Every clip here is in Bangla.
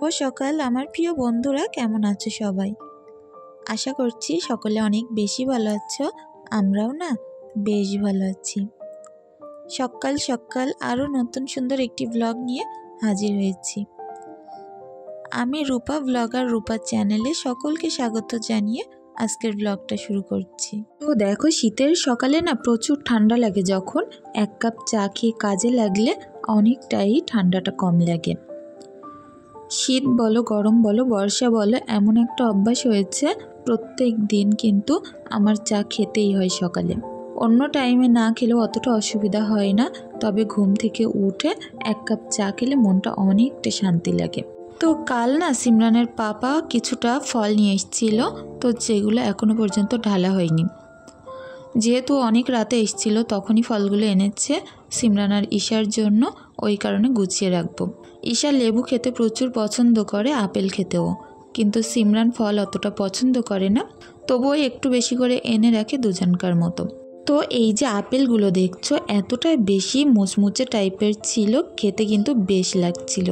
সকাল আমার প্রিয় বন্ধুরা, কেমন আছো সবাই? আশা করছি সকলে অনেক বেশি ভালো আছো। আমরাও না বেশ ভালো আছি। সকাল সকাল আরও নতুন সুন্দর একটি ব্লগ নিয়ে হাজির হয়েছি। আমি রূপা ব্লগার রূপা চ্যানেলে সকলকে স্বাগত জানিয়ে আজকের ব্লগটা শুরু করছি। তো দেখো, শীতের সকালে না প্রচুর ঠান্ডা লাগে। যখন এক কাপ চা খেয়ে কাজে লাগলে অনেকটাই ঠান্ডাটা কম লাগে। শীত বলো, গরম বলো, বর্ষা বলো, এমন একটা অভ্যাস হয়েছে প্রত্যেক দিন কিন্তু আমার চা খেতেই হয় সকালে। অন্য টাইমে না খেলেও অতটা অসুবিধা হয় না, তবে ঘুম থেকে উঠে এক কাপ চা খেলে মনটা অনেকটা শান্তি লাগে। তো কাল না সিমরানের পাপা কিছুটা ফল নিয়ে এসেছিল, তো যেগুলো এখনও পর্যন্ত ঢালা হয়নি। যেহেতু অনেক রাতে এসেছিল তখনই ফলগুলো এনেছে সিমরান আর ঈশার জন্য, ওই কারণে গুছিয়ে রাখবো। ঈশা লেবু খেতে প্রচুর পছন্দ করে, আপেল খেতেও, কিন্তু সিমরান ফল অতটা পছন্দ করে না, তবুও একটু বেশি করে এনে রাখে দুজনকার মতো। তো এই যে আপেলগুলো দেখছো, এতটাই বেশি মুচমুচে টাইপের ছিল, খেতে কিন্তু বেশ লাগছিল।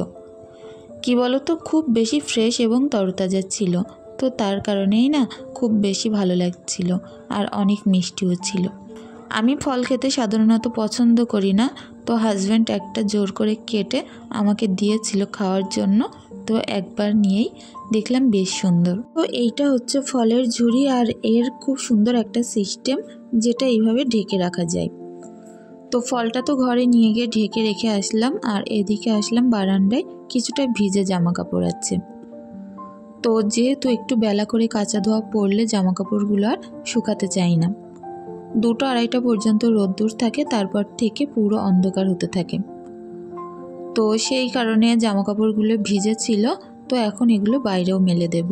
কি বলো তো, খুব বেশি ফ্রেশ এবং তরতাজা ছিল, তো তার কারণেই না খুব বেশি ভালো লাগছিল, আর অনেক মিষ্টিও ছিল। আমি ফল খেতে সাধারণত পছন্দ করি না, তো হাজব্যান্ড একটা জোর করে কেটে আমাকে দিয়েছিল খাওয়ার জন্য, তো একবার নিয়েই দেখলাম বেশ সুন্দর। তো এইটা হচ্ছে ফলের ঝুড়ি, আর এর খুব সুন্দর একটা সিস্টেম, যেটা এইভাবে ঢেকে রাখা যায়। তো ফলটা তো ঘরে নিয়ে গিয়ে ঢেকে রেখে আসলাম, আর এদিকে আসলাম বারান্দায়, কিছুটা ভিজে জামা কাপড় আছে। তো যেহেতু একটু বেলা করে কাচা ধোয়া পড়লে জামা কাপড়গুলো আর শুকাতে চাই না। 2টা-2:30টা পর্যন্ত রোদ্দুর থাকে, তারপর থেকে পুরো অন্ধকার হতে থাকে। তো সেই কারণে জামা কাপড়গুলো ভিজে ছিল, তো এখন এগুলো বাইরেও মেলে দেব।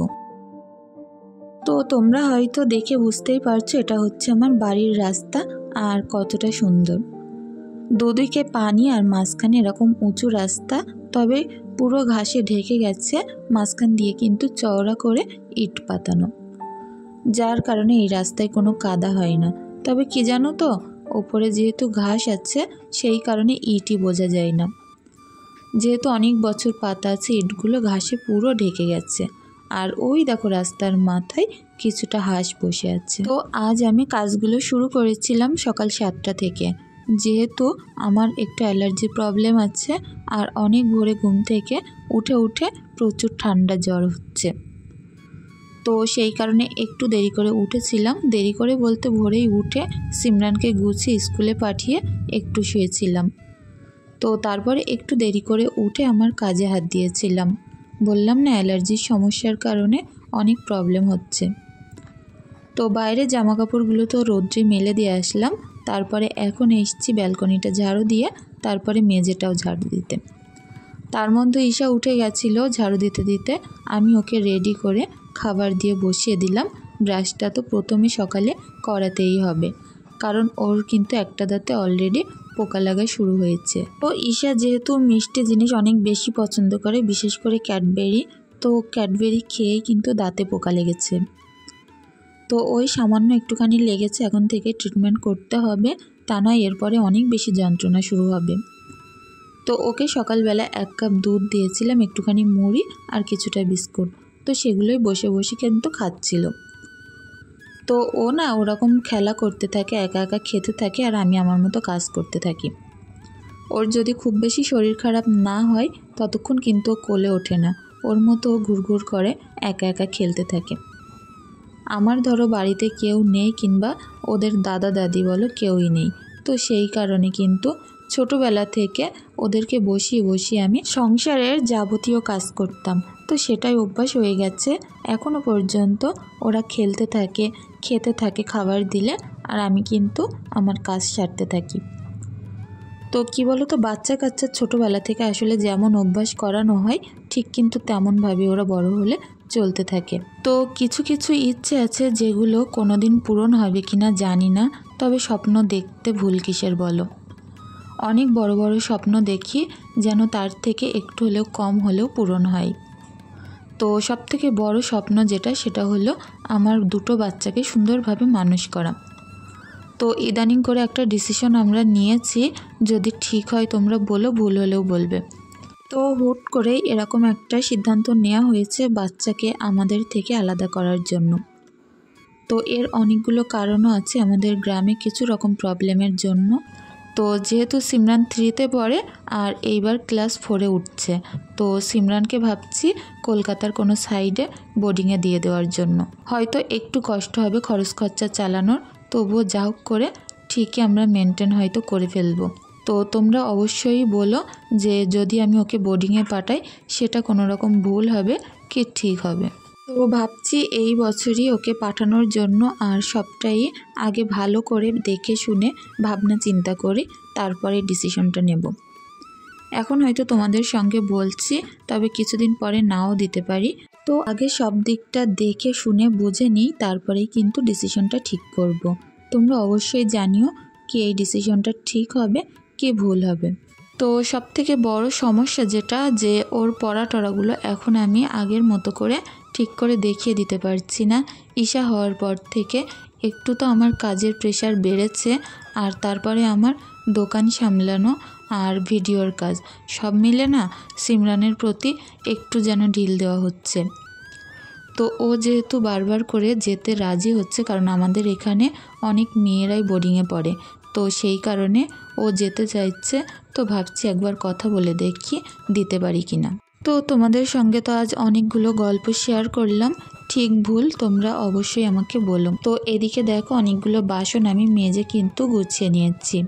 তো তোমরা হয়তো দেখে বুঝতেই পারছো এটা হচ্ছে আমার বাড়ির রাস্তা, আর কতটা সুন্দর। দুদিকে পানি আর মাঝখানে এরকম উঁচু রাস্তা, তবে পুরো ঘাসে ঢেকে গেছে, মাঝখান দিয়ে কিন্তু চওড়া করে ইট পাতানো, যার কারণে এই রাস্তায় কোনো কাদা হয় না। তবে কি জানো তো, ওপরে যেহেতু ঘাস আছে সেই কারণে ইটই বোঝা যায় না। যেহেতু অনেক বছর পাতা আছে, ইটগুলো ঘাসে পুরো ঢেকে গেছে। আর ওই দেখো রাস্তার মাথায় কিছুটা হাঁস বসে আছে। তো আজ আমি কাজগুলো শুরু করেছিলাম সকাল 7টা থেকে, যেহেতু আমার একটু অ্যালার্জির প্রবলেম আছে, আর অনেক ভোরে ঘুম থেকে উঠে উঠে প্রচুর ঠান্ডা জ্বর হচ্ছে। তো সেই কারণে একটু দেরি করে উঠেছিলাম। দেরি করে বলতে ভোরেই উঠে সিমরানকে গুছিয়ে স্কুলে পাঠিয়ে একটু শুয়েছিলাম। তো তারপরে একটু দেরি করে উঠে আমার কাজে হাত দিয়েছিলাম। বললাম না, অ্যালার্জির সমস্যার কারণে অনেক প্রবলেম হচ্ছে। তো বাইরে জামা কাপড়গুলো তো রোদ্রে মেলে দিয়ে আসলাম, তারপরে এখন এসেছি ব্যালকনিটা ঝাড়ু দিয়ে, তারপরে মেঝেটাও ঝাড়ু দিতে। তার মধ্যে ঈশা উঠে গেছিল ঝাড়ু দিতে দিতে, আমি ওকে রেডি করে খাবার দিয়ে বসিয়ে দিলাম। ব্রাশটা তো প্রথমে সকালে করাতেই হবে, কারণ ওর কিন্তু একটা দাঁতে অলরেডি পোকা লাগা শুরু হয়েছে। তো ঈশা যেহেতু মিষ্টি জিনিস অনেক বেশি পছন্দ করে, বিশেষ করে ক্যাডবেরি, তো ক্যাডবেরি খেয়েই কিন্তু দাঁতে পোকা লেগেছে। তো ওই সামান্য একটুখানি লেগেছে, এখন থেকে ট্রিটমেন্ট করতে হবে, তা নয় এরপরে অনেক বেশি যন্ত্রণা শুরু হবে। তো ওকে সকালবেলা 1 কাপ দুধ দিয়েছিলাম, একটুখানি মুড়ি আর কিছুটা বিস্কুট, তো সেগুলোই বসে বসে কিন্তু খাচ্ছিল। তো ও না ওরকম খেলা করতে থাকে, একা একা খেতে থাকে, আর আমি আমার মতো কাজ করতে থাকি। ওর যদি খুব বেশি শরীর খারাপ না হয় ততক্ষণ কিন্তু কোলে ওঠে না, ওর মতো ঘুরঘুর করে একা একা খেলতে থাকে। আমার ধরো বাড়িতে কেউ নেই, কিংবা ওদের দাদা দাদি বলো কেউই নেই, তো সেই কারণে কিন্তু ছোটোবেলা থেকে ওদেরকে বসিয়ে বসিয়ে আমি সংসারের যাবতীয় কাজ করতাম, তো সেটাই অভ্যাস হয়ে গেছে। এখনও পর্যন্ত ওরা খেলতে থাকে, খেতে থাকে খাবার দিলে, আর আমি কিন্তু আমার কাজ সারতে থাকি। তো কি বলো তো, বাচ্চা কাচ্চা ছোটোবেলা থেকে আসলে যেমন অভ্যাস করানো হয় ঠিক কিন্তু তেমনভাবে ওরা বড় হলে চলতে থাকে। তো কিছু কিছু ইচ্ছে আছে যেগুলো কোনো দিন পূরণ হবে কিনা জানি না, তবে স্বপ্ন দেখতে ভুল কিসের বলো। অনেক বড় বড় স্বপ্ন দেখি, যেন তার থেকে একটু হলেও কম হলেও পূরণ হয়। তো সবথেকে বড় স্বপ্ন যেটা, সেটা হলো আমার 2টো বাচ্চাকে সুন্দরভাবে মানুষ করা। তো ইদানিং করে একটা ডিসিশন আমরা নিয়েছি, যদি ঠিক হয় তোমরা বলো, ভুল হলেও বলবে। তো হুট করে এরকম একটা সিদ্ধান্ত নেওয়া হয়েছে বাচ্চাকে আমাদের থেকে আলাদা করার জন্য। তো এর অনেকগুলো কারণও আছে আমাদের গ্রামে কিছু রকম প্রবলেমের জন্য। তো যেহেতু সিমরান 3তে পড়ে আর এইবার ক্লাস 4-এ উঠছে, তো সিমরানকে ভাবছি কলকাতার কোনো সাইডে বোর্ডিংয়ে দিয়ে দেওয়ার জন্য। হয়তো একটু কষ্ট হবে খরচ খরচা চালানোর, তবুও যা হোক করে ঠিকই আমরা মেনটেন হয়তো করে ফেলবো। তো তোমরা অবশ্যই বলো যে যদি আমি ওকে বোর্ডিংয়ে পাঠাই সেটা কোনো রকম ভুল হবে কি ঠিক হবে। তো ভাবছি এই বছরই ওকে পাঠানোর জন্য, আর সবটাই আগে ভালো করে দেখে শুনে ভাবনা চিন্তা করে তারপরে ডিসিশনটা নেব। এখন হয়তো তোমাদের সঙ্গে বলছি, তবে কিছুদিন পরে নাও দিতে পারি। তো আগে সব দিকটা দেখে শুনে বুঝে নিই, তারপরেই কিন্তু ডিসিশনটা ঠিক করব। তোমরা অবশ্যই জানিও কি এই ডিসিশনটা ঠিক হবে কি ভুল হবে। তো সবথেকে বড় সমস্যা যেটা, যে ওর পড়াটড়াগুলো এখন আমি আগের মতো করে ঠিক করে দেখিয়ে দিতে পারছি না। ঈশা হওয়ার পর থেকে একটু তো আমার কাজের প্রেশার বেড়েছে, আর তারপরে আমার দোকান সামলানো আর ভিডিওর কাজ সব মিলে না সিমরানের প্রতি একটু যেন ঢিল দেওয়া হচ্ছে। তো ও যেহেতু বারবার করে যেতে রাজি হচ্ছে, কারণ আমাদের এখানে অনেক মেয়েরাই বোর্ডিংয়ে পড়ে, তো সেই কারণে ও যেতে চাইছে। তো ভাবছি একবার কথা বলে দেখি দিতে পারি কিনা। তো তোমাদের সঙ্গে তো আজ অনেকগুলো গল্প শেয়ার করলাম, ঠিক ভুল তোমরা অবশ্যই আমাকে বলো। তো এদিকে দেখো অনেকগুলো বাসন আমি মেজে কিন্তু গুছিয়ে নিয়েছি।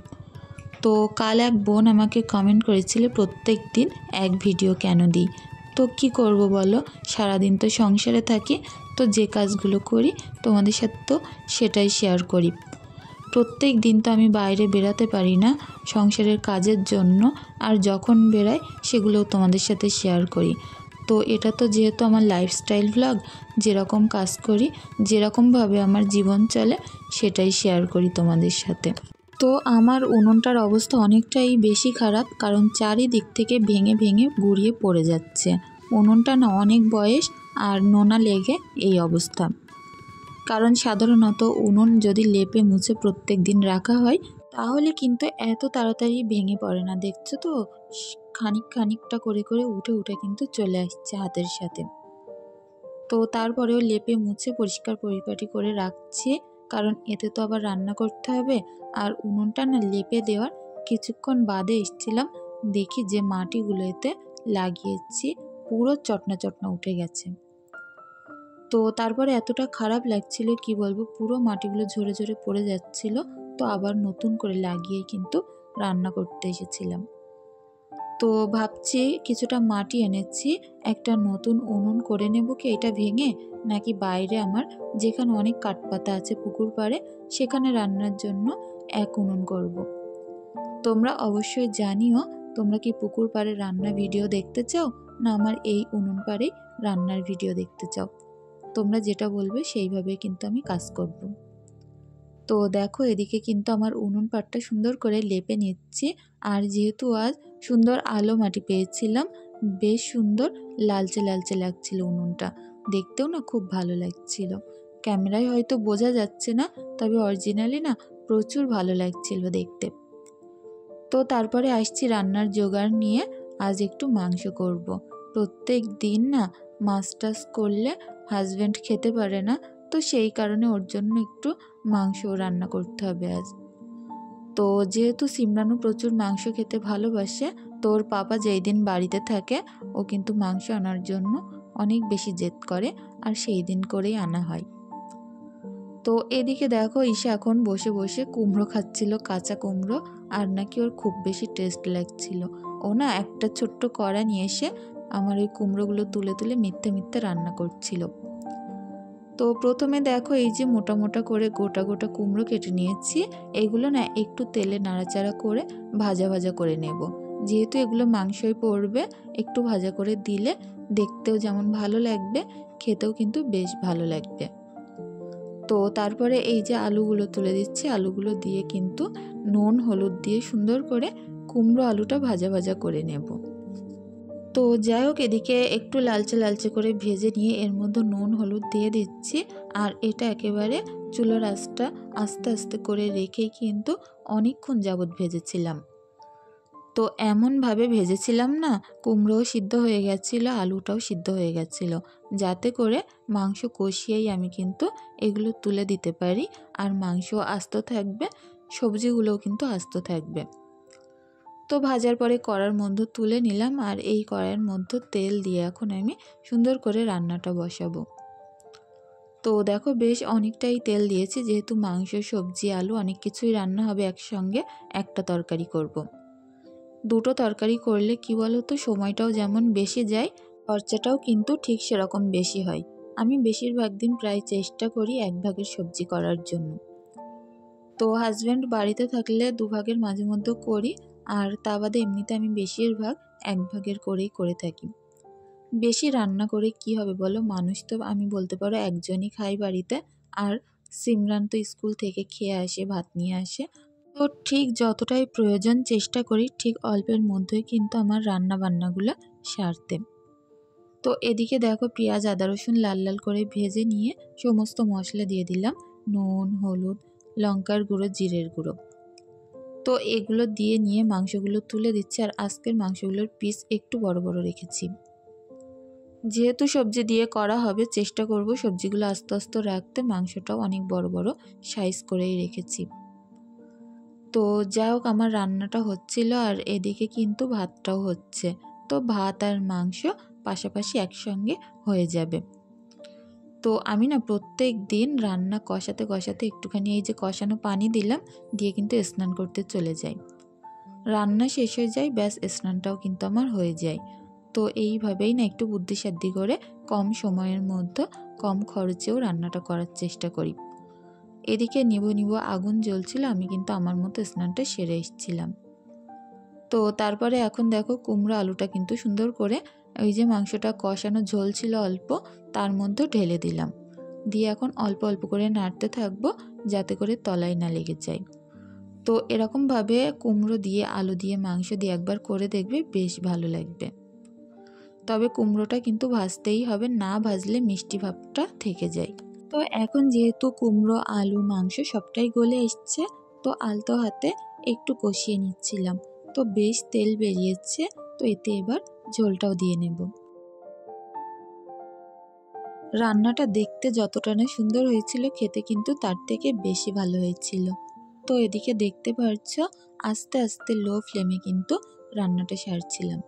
তো কাল এক বোন আমাকে কমেন্ট করেছিল প্রত্যেক দিন এক ভিডিও কেন দিই। তো কি করব বলো, সারাদিন তো সংসারে থাকি, তো যে কাজগুলো করি তোমাদের সাথে তো সেটাই শেয়ার করি। প্রত্যেক দিন তো আমি বাইরে বেরাতে পারি না সংসারের কাজের জন্য, আর যখন বেরাই সেগুলোও তোমাদের সাথে শেয়ার করি। তো এটা তো যেহেতু আমার লাইফস্টাইল ভ্লগ, যেরকম কাজ করি যেরকমভাবে আমার জীবন চলে সেটাই শেয়ার করি তোমাদের সাথে। তো আমার উনুনটার অবস্থা অনেকটাই বেশি খারাপ, কারণ চারিদিক থেকে ভেঙে ভেঙে গুঁড়িয়ে পড়ে যাচ্ছে। উনুনটা না অনেক বয়স, আর নোনা লেগে এই অবস্থা। কারণ সাধারণত উনুন যদি লেপে মুছে প্রত্যেক দিন রাখা হয় তাহলে কিন্তু এত তাড়াতাড়ি ভেঙে পড়ে না। দেখছো তো খানিকটা করে করে উঠে উঠে কিন্তু চলে আসছে হাতের সাথে। তো তারপরেও লেপে মুছে পরিষ্কার পরিপাটি করে রাখছি, কারণ এতে তো আবার রান্না করতে হবে। আর উনুনটা না লেপে দেওয়ার কিছুক্ষণ বাদে এসেছিলাম, দেখি যে মাটিগুলো এতে লাগিয়েছি পুরো চটনা চটনা উঠে গেছে। তো তারপরে এতটা খারাপ লাগছিল কি বলবো, পুরো মাটিগুলো ঝরে ঝরে পড়ে যাচ্ছিল। তো আবার নতুন করে লাগিয়ে কিন্তু রান্না করতে এসেছিলাম। তো ভাবছি কিছুটা মাটি এনেছি, একটা নতুন উনুন করে নেব কি এটা ভেঙে, নাকি বাইরে আমার যেখানে অনেক কাঠপাতা আছে পুকুর পাড়ে সেখানে রান্নার জন্য এক উনুন করব। তোমরা অবশ্যই জানিও তোমরা কি পুকুর পাড়ে রান্না ভিডিও দেখতে চাও, না আমার এই উনুন পাড়ে রান্নার ভিডিও দেখতে চাও। তোমরা যেটা বলবে সেইভাবে কিন্তু আমি কাজ করব। তো দেখো এদিকে কিন্তু আমার উনুন পাটটা সুন্দর করে লেপে নিচ্ছি। আর যেহেতু আজ সুন্দর আলো মাটি পেয়েছিলাম, বেশ সুন্দর লালচে লালচে লাগছিল উনুনটা, দেখতেও না খুব ভালো লাগছিল। ক্যামেরায় হয়তো বোঝা যাচ্ছে না, তবে অরিজিনালি না প্রচুর ভালো লাগছিল দেখতে। তো তারপরে আসছি রান্নার জোগাড় নিয়ে। আজ একটু মাংস করব। প্রত্যেক দিন না মাছ টাছ করলে হাজব্যান্ড খেতে পারে না, তো সেই কারণে ওর জন্য একটু মাংস রান্না করতে হবে আজ। তো যেহেতু সিমরানও প্রচুর মাংস খেতে ভালোবাসে, তো ওর পাপা যেই দিন বাড়িতে থাকে ও কিন্তু মাংস আনার জন্য অনেক বেশি জেদ করে, আর সেই দিন করেই আনা হয়। তো এদিকে দেখো ঈশা এখন বসে বসে কুমড়ো খাচ্ছিল, কাঁচা কুমড়ো, আর নাকি ওর খুব বেশি টেস্ট লাগছিল। ও না একটা ছোট্ট কড়া নিয়ে এসে আমার ওই কুমড়োগুলো তুলে তুলে মিথ্যে মিথ্যে রান্না করছিল। তো প্রথমে দেখো এই যে মোটা মোটা করে গোটা গোটা কুমড়ো কেটে নিয়েছি, এগুলো না একটু তেলে নাড়াচাড়া করে ভাজা ভাজা করে নেব। যেহেতু এগুলো মাংসই পড়বে, একটু ভাজা করে দিলে দেখতেও যেমন ভালো লাগবে, খেতেও কিন্তু বেশ ভালো লাগবে। তো তারপরে এই যে আলুগুলো তুলে দিচ্ছি, আলুগুলো দিয়ে কিন্তু নুন হলুদ দিয়ে সুন্দর করে কুমড়ো আলুটা ভাজা ভাজা করে নেব। তো যাই হোক এদিকে একটু লালচে লালচে করে ভেজে নিয়ে এর মধ্যে নুন হলুদ দিয়ে দিচ্ছি, আর এটা একেবারে চুলার আঁচটা আস্তে আস্তে করে রেখে কিন্তু অনেকক্ষণ যাবৎ ভেজেছিলাম। তো এমনভাবে ভেজেছিলাম না, কুমড়োও সিদ্ধ হয়ে গেছিলো, আলুটাও সিদ্ধ হয়ে গেছিলো, যাতে করে মাংস কষিয়েই আমি কিন্তু এগুলো তুলে দিতে পারি। আর মাংস আস্ত থাকবে, সবজিগুলোও কিন্তু আস্ত থাকবে। তো ভাজার পরে কড়ার মধ্যে তুলে নিলাম, আর এই কড়াইয়ের মধ্যে তেল দিয়ে এখন আমি সুন্দর করে রান্নাটা বসাবো। তো দেখো বেশ অনেকটাই তেল দিয়েছি, যেহেতু মাংস, সবজি, আলু অনেক কিছুই রান্না হবে একসঙ্গে, একটা তরকারি করব। দুটো তরকারি করলে কি বলো তো, সময়টাও যেমন বেশি যায়, খরচাটাও কিন্তু ঠিক সেরকম বেশি হয়। আমি বেশিরভাগ দিন প্রায় চেষ্টা করি এক ভাগের সবজি করার জন্য। তো হাজব্যান্ড বাড়িতে থাকলে দুভাগের মাঝে মধ্যে করি, আর তা বাদে এমনিতে আমি বেশিরভাগ এক ভাগের করেই করে থাকি। বেশি রান্না করে কি হবে বলো, মানুষ তো আমি বলতে পারো একজনই খাই বাড়িতে, আর সিমরান তো স্কুল থেকে খেয়ে আসে, ভাত নিয়ে আসে। তো ঠিক যতটাই প্রয়োজন চেষ্টা করি ঠিক অল্পের মধ্যেই কিন্তু আমার রান্না বান্নাগুলো সারতে। তো এদিকে দেখো পেঁয়াজ, আদা, রসুন লাল লাল করে ভেজে নিয়ে সমস্ত মশলা দিয়ে দিলাম, নুন, হলুদ, লঙ্কার গুঁড়ো, জিরের গুঁড়ো। তো এগুলো দিয়ে নিয়ে মাংসগুলো তুলে দিচ্ছি, আর আজকের মাংসগুলোর পিস একটু বড় বড় রেখেছি। যেহেতু সবজি দিয়ে করা হবে, চেষ্টা করব সবজিগুলো আস্তে আস্তে রাখতে, মাংসটাও অনেক বড় বড় সাইজ করেই রেখেছি। তো যাই হোক, আমার রান্নাটা হচ্ছিল আর এদিকে কিন্তু ভাতটাও হচ্ছে। তো ভাত আর মাংস পাশাপাশি একসঙ্গে হয়ে যাবে। তো আমি না প্রত্যেক দিন রান্না কষাতে কষাতে একটুখানি এই যে কষানো পানি দিলাম, দিয়ে কিন্তু স্নান করতে চলে যাই। রান্না শেষ হয়ে যায়, ব্যাস স্নানটাও কিন্তু আমার হয়ে যায়। তো এইভাবেই না একটু বুদ্ধিসাদ্ধি করে কম সময়ের মধ্যে কম খরচেও রান্নাটা করার চেষ্টা করি। এদিকে নিবো আগুন জ্বলছিল, আমি কিন্তু আমার মতো স্নানটা সেরে এসেছিলাম। তো তারপরে এখন দেখো কুমড়ো আলুটা কিন্তু সুন্দর করে ওই যে মাংসটা কষানো ঝোল ছিল অল্প, তার মধ্যে ঢেলে দিলাম, দিয়ে এখন অল্প অল্প করে নাড়তে থাকবো যাতে করে তলায় না লেগে যায়। তো এরকমভাবে কুমড়ো দিয়ে, আলু দিয়ে, মাংস দিয়ে একবার করে দেখবে, বেশ ভালো লাগবে। তবে কুমড়োটা কিন্তু ভাজতেই হবে, না ভাজলে মিষ্টি ভাবটা থেকে যায়। তো এখন যেহেতু কুমড়ো, আলু, মাংস সবটাই গলে এসছে, তো আলতো হাতে একটু কষিয়ে নিচ্ছিলাম। তো বেশ তেল বেরিয়েছে, তো এতে এবার ঝোলটাও দিয়ে নেব। রান্নাটা দেখতে যতটা না সুন্দর হয়েছিল, খেতে কিন্তু তার থেকে বেশি ভালো হয়েছিল। তো এদিকে দেখতে পাচ্ছ আস্তে আস্তে লো ফ্লেমে কিন্তু রান্নাটা সারছিলাম।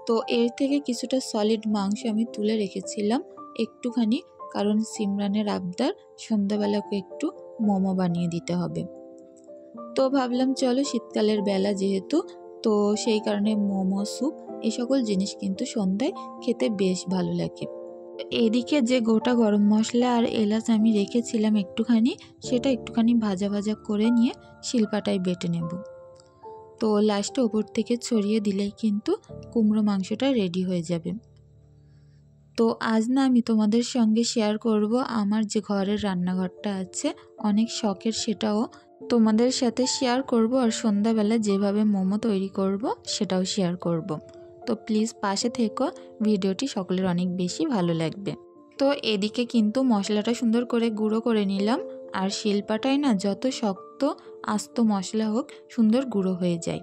তো এর থেকে কিছুটা সলিড মাংস আমি তুলে রেখেছিলাম একটুখানি, কারণ সিমরানের আবদার সন্ধ্যাবেলাকে একটু মোমো বানিয়ে দিতে হবে। তো ভাবলাম চলো শীতকালের বেলা যেহেতু, তো সেই কারণে মোমো, স্যুপ এই সকল জিনিস কিন্তু সন্ধ্যায় খেতে বেশ ভালো লাগে। এদিকে যে গোটা গরম মশলা আর এলাচ আমি রেখেছিলাম একটুখানি, সেটা একটুখানি ভাজা ভাজা করে নিয়ে শিলপাটায় বেটে নেব। তো লাস্টে ওপর থেকে ছড়িয়ে দিলেই কিন্তু কুমড়ো মাংসটা রেডি হয়ে যাবে। তো আজ না আমি তোমাদের সঙ্গে শেয়ার করব আমার যে ঘরের রান্নাঘরটা আছে, অনেক শখের, সেটাও তোমাদের সাথে শেয়ার করব, আর সন্ধ্যাবেলা যেভাবে মোমো তৈরি করব সেটাও শেয়ার করব। তো প্লিজ পাশে থেকো, ভিডিওটি সকলের অনেক বেশি ভালো লাগবে। তো এদিকে কিন্তু মশলাটা সুন্দর করে গুঁড়ো করে নিলাম, আর শিলপাটায় না যত শক্ত আস্ত মশলা হোক সুন্দর গুঁড়ো হয়ে যায়।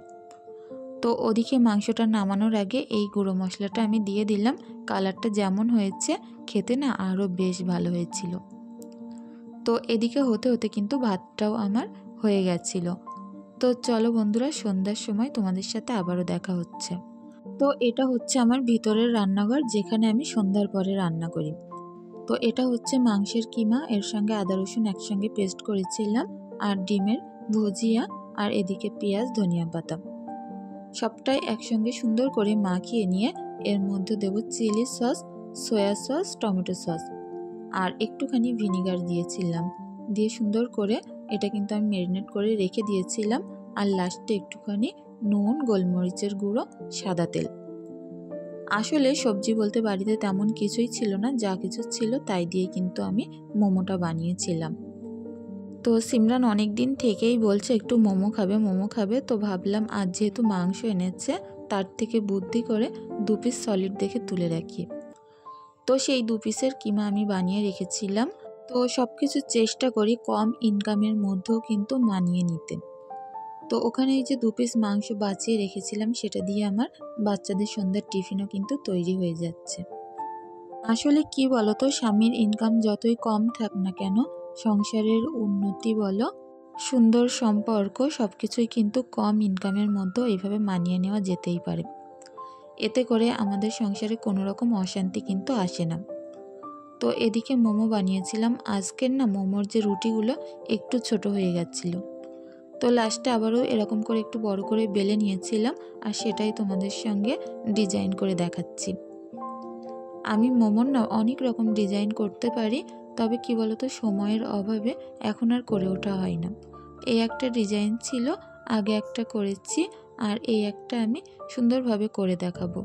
তো ওদিকে মাংসটা নামানোর আগে এই গুঁড়ো মশলাটা আমি দিয়ে দিলাম, কালারটা যেমন হয়েছে খেতে না আরও বেশ ভালো হয়েছিল। তো এদিকে হতে হতে কিন্তু ভাতটাও আমার হয়ে গেছিল। তো চলো বন্ধুরা, সন্ধ্যার সময় তোমাদের সাথে আবারও দেখা হচ্ছে। তো এটা হচ্ছে আমার ভিতরের রান্নাঘর, যেখানে আমি সন্ধ্যার পরে রান্না করি। তো এটা হচ্ছে মাংসের কিমা, এর সঙ্গে আদা রসুন একসঙ্গে পেস্ট করেছিলাম, আর ডিমের ভুজিয়া, আর এদিকে পেঁয়াজ, ধনিয়া পাতা সবটাই একসঙ্গে সুন্দর করে মাখিয়ে নিয়ে এর মধ্যে দেব chilli sauce, soya sauce, tomato sauce, আর একটুখানি ভিনিগার দিয়েছিলাম। দিয়ে সুন্দর করে এটা কিন্তু আমি ম্যারিনেট করে রেখে দিয়েছিলাম, আর লাস্টে একটুখানি নুন, গোলমরিচের গুঁড়ো, সাদা তেল। আসলে সবজি বলতে বাড়িতে তেমন কিছুই ছিল না, যা কিছু ছিল তাই দিয়ে কিন্তু আমি মোমোটা বানিয়েছিলাম। তো সিমরান অনেক দিন থেকেই বলছে একটু মোমো খাবে, মোমো খাবে। তো ভাবলাম আজ যেহেতু মাংস এনেছে, তার থেকে বুদ্ধি করে 2 পিস সলিড দেখে তুলে রাখি। তো সেই 2 পিসের কিমা আমি বানিয়ে রেখেছিলাম। তো সব কিছু চেষ্টা করি কম ইনকামের মধ্যেও কিন্তু মানিয়ে নিতে। তো ওখানে এই যে 2 পিস মাংস বাঁচিয়ে রেখেছিলাম, সেটা দিয়ে আমার বাচ্চাদের সন্ধ্যার টিফিনও কিন্তু তৈরি হয়ে যাচ্ছে। আসলে কি বলতো, স্বামীর ইনকাম যতই কম থাক না কেন, সংসারের উন্নতি বলো, সুন্দর সম্পর্ক সব কিছুই কিন্তু কম ইনকামের মধ্যেও এইভাবে মানিয়ে নেওয়া যেতেই পারে। এতে করে আমাদের সংসারে কোনো রকম অশান্তি কিন্তু আসে না। তো এদিকে মোমো বানিয়েছিলাম। আজকের না মোমোর যে রুটিগুলো একটু ছোট হয়ে গেছিলো, তো লাস্টে আবারও এরকম করে একটু বড় করে বেলে নিয়েছিলাম, আর সেটাই তোমাদের সঙ্গে ডিজাইন করে দেখাচ্ছি। আমি মোমোর না অনেক রকম ডিজাইন করতে পারি, তবে কি বলতো, সময়ের অভাবে এখন আর করে ওঠা হয় না। এই একটা ডিজাইন ছিল, আগে একটা করেছি, আর এই একটা আমি সুন্দরভাবে করে দেখাবো।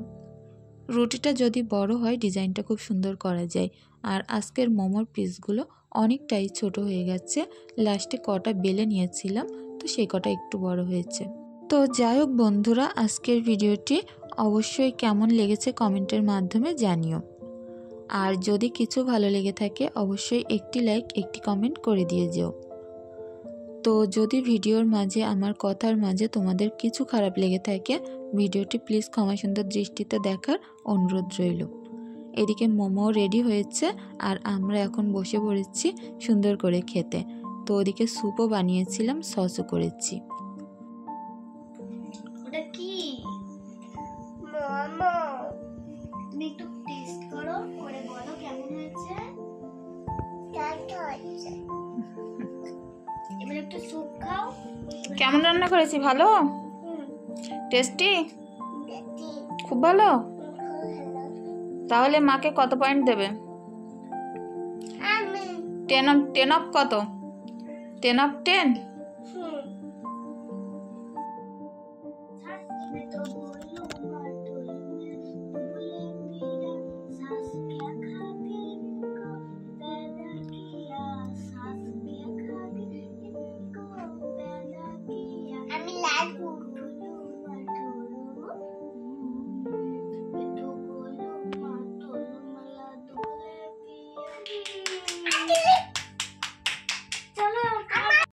রুটিটা যদি বড় হয় ডিজাইনটা খুব সুন্দর করা যায়। আর আজকের মোমোর পিসগুলো অনেকটাই ছোট হয়ে গেছে, লাস্টে কটা বেলে নিয়েছিলাম, তো সেই কটা একটু বড় হয়েছে। তো যাই হোক বন্ধুরা, আজকের ভিডিওটি অবশ্যই কেমন লেগেছে কমেন্টের মাধ্যমে জানিও। আর যদি কিছু ভালো লেগে থাকে অবশ্যই একটি লাইক, একটি কমেন্ট করে দিয়ে যেও। তো যদি ভিডিওর মাঝে, আমার কথার মাঝে তোমাদের কিছু খারাপ লেগে থাকে, ভিডিওটি প্লিজ ক্ষমা সুন্দর দৃষ্টিতে দেখার অনুরোধ রইল। এদিকে মোমো রেডি হয়েছে, আর আমরা এখন বসে পড়েছি সুন্দর করে খেতে। তো ওদিকে স্যুপও বানিয়েছিলাম, সসও করেছি। ওটা কি মোমো? তুমি একটু টেস্ট করো, করে বলো কেমন হয়েছে। এবার একটু স্যুপ খাও। কেমন রান্না করেছি? ভালো? টেস্টি? খুব ভালো? তাহলে মাকে কত পয়েন্ট দেবে? 10 অফ কত? 10 অফ 10?